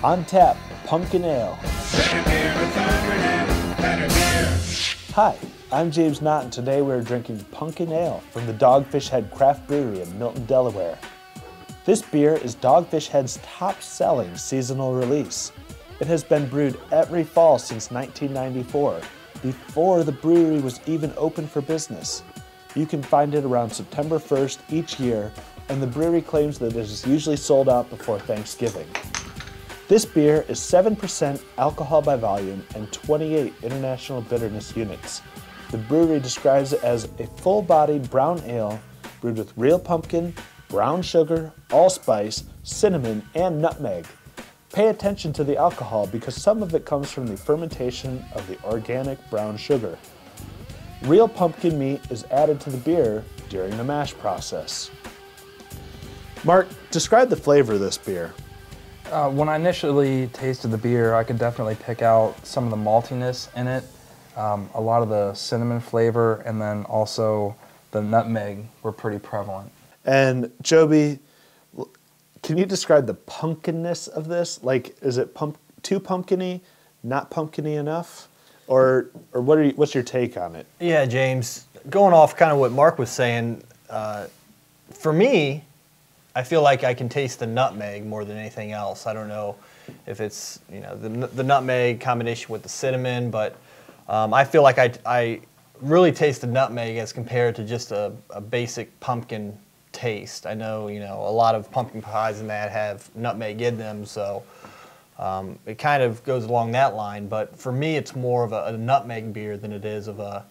On tap, Punkin Ale. Hi, I'm James Knott, and today we're drinking Punkin Ale from the Dogfish Head Craft Brewery in Milton, Delaware. This beer is Dogfish Head's top-selling seasonal release. It has been brewed every fall since 1994, before the brewery was even open for business. You can find it around September 1st each year, and the brewery claims that it is usually sold out before Thanksgiving. This beer is 7% alcohol by volume and 28 international bitterness units. The brewery describes it as a full-bodied brown ale brewed with real pumpkin, brown sugar, allspice, cinnamon, and nutmeg. Pay attention to the alcohol because some of it comes from the fermentation of the organic brown sugar. Real pumpkin meat is added to the beer during the mash process. Mark, describe the flavor of this beer. When I initially tasted the beer, I could definitely pick out some of the maltiness in it, a lot of the cinnamon flavor, and then also the nutmeg were pretty prevalent. And Joby, can you describe the punkinness of this? Like, is it too pumpkin-y, not pumpkin-y enough? Or what's your take on it? Yeah, James, going off kind of what Mark was saying, for me, I feel like I can taste the nutmeg more than anything else. I don't know if it's, you know, the nutmeg combination with the cinnamon, but I feel like I really taste the nutmeg as compared to just a basic pumpkin taste. I know, you know, a lot of pumpkin pies and that have nutmeg in them, so it kind of goes along that line. But for me, it's more of a nutmeg beer than it is of a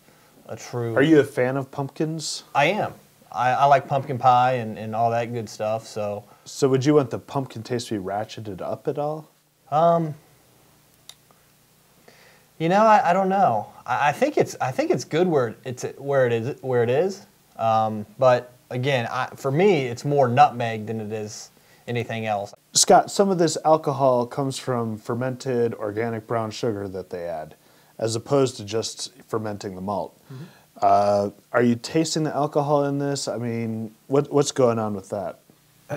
true... Are you a fan of pumpkins? I am. I like pumpkin pie and all that good stuff, so... So would you want the pumpkin taste to be ratcheted up at all? You know, I don't know. I think it's good where it is. But again, for me, it's more nutmeg than it is anything else. Scott, some of this alcohol comes from fermented organic brown sugar that they add, as opposed to just fermenting the malt. Mm-hmm. Are you tasting the alcohol in this? I mean, what's going on with that?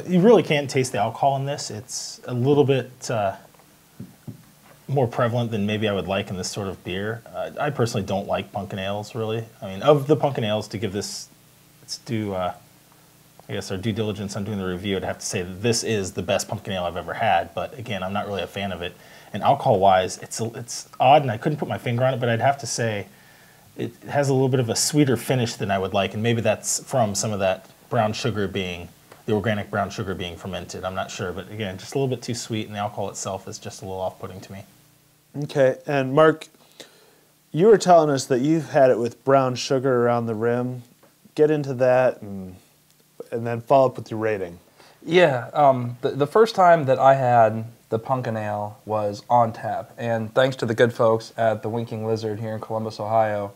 You really can't taste the alcohol in this. It's a little bit more prevalent than maybe I would like in this sort of beer. I personally don't like pumpkin ales, really. I mean, of the pumpkin ales, to give this, let's do, I guess, our due diligence on doing the review, I'd have to say that this is the best pumpkin ale I've ever had. But again, I'm not really a fan of it. And alcohol-wise, it's odd, and I couldn't put my finger on it, but I'd have to say it has a little bit of a sweeter finish than I would like, and maybe that's from some of that brown sugar being, the organic brown sugar being fermented. I'm not sure, but again, just a little bit too sweet, and the alcohol itself is just a little off-putting to me. Okay, and Mark, you were telling us that you've had it with brown sugar around the rim. Get into that, and then follow up with your rating. Yeah, the first time that I had the Punkin Ale was on tap, and thanks to the good folks at the Winking Lizard here in Columbus, Ohio,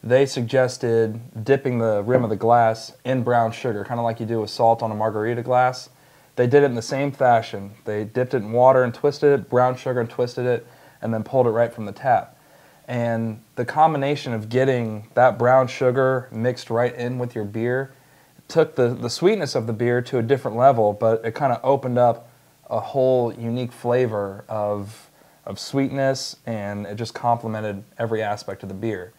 they suggested dipping the rim of the glass in brown sugar, kind of like you do with salt on a margarita glass. They did it in the same fashion. They dipped it in water and twisted it, brown sugar and twisted it, and then pulled it right from the tap. And the combination of getting that brown sugar mixed right in with your beer took the sweetness of the beer to a different level, but it kind of opened up a whole unique flavor of sweetness, and it just complemented every aspect of the beer.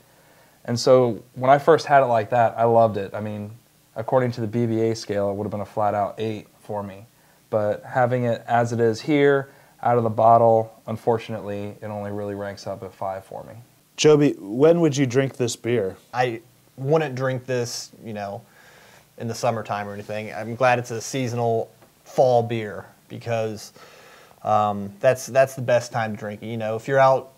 And so when I first had it like that, I loved it. I mean, according to the BBA scale, it would have been a flat-out 8 for me. But having it as it is here, out of the bottle, unfortunately, it only really ranks up at 5 for me. Joby, when would you drink this beer? I wouldn't drink this, you know, in the summertime or anything. I'm glad it's a seasonal fall beer because that's the best time to drink it. You know, if you're out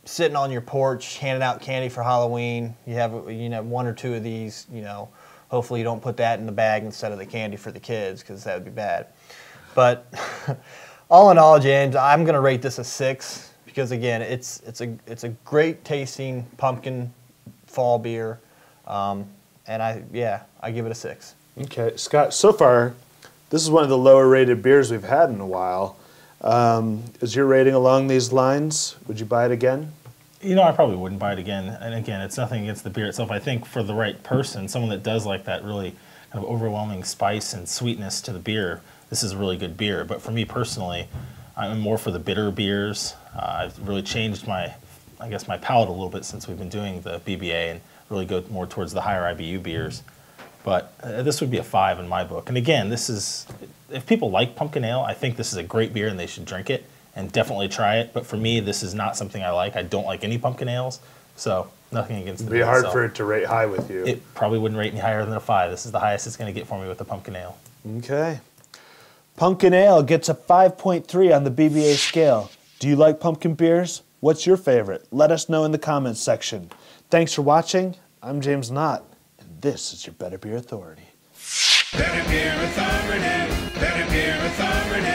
sitting on your porch handing out candy for Halloween, you have 1 or 2 of these, you know, hopefully you don't put that in the bag instead of the candy for the kids because that would be bad. But all in all, James, I'm going to rate this a 6 because again, it's a great tasting pumpkin fall beer, and I give it a 6. Okay, Scott. So far, this is one of the lower rated beers we've had in a while. Is your rating along these lines? Would you buy it again? You know, I probably wouldn't buy it again. And again, it's nothing against the beer itself. I think for the right person, someone that does like that really kind of overwhelming spice and sweetness to the beer, this is a really good beer. But for me personally, I'm more for the bitter beers. I've really changed my palate a little bit since we've been doing the BBA and really go more towards the higher IBU beers. But this would be a 5 in my book. And again, this is, if people like pumpkin ale, I think this is a great beer and they should drink it and definitely try it. But for me, this is not something I like. I don't like any pumpkin ales, so nothing against it. It'd be hard for it to rate high with you. It probably wouldn't rate any higher than a 5. This is the highest it's going to get for me with the pumpkin ale. Okay. Punkin Ale gets a 5.3 on the BBA scale. Do you like pumpkin beers? What's your favorite? Let us know in the comments section. Thanks for watching. I'm James Knott, and this is your Better Beer Authority. Better Beer Authority. Better Beer Authority.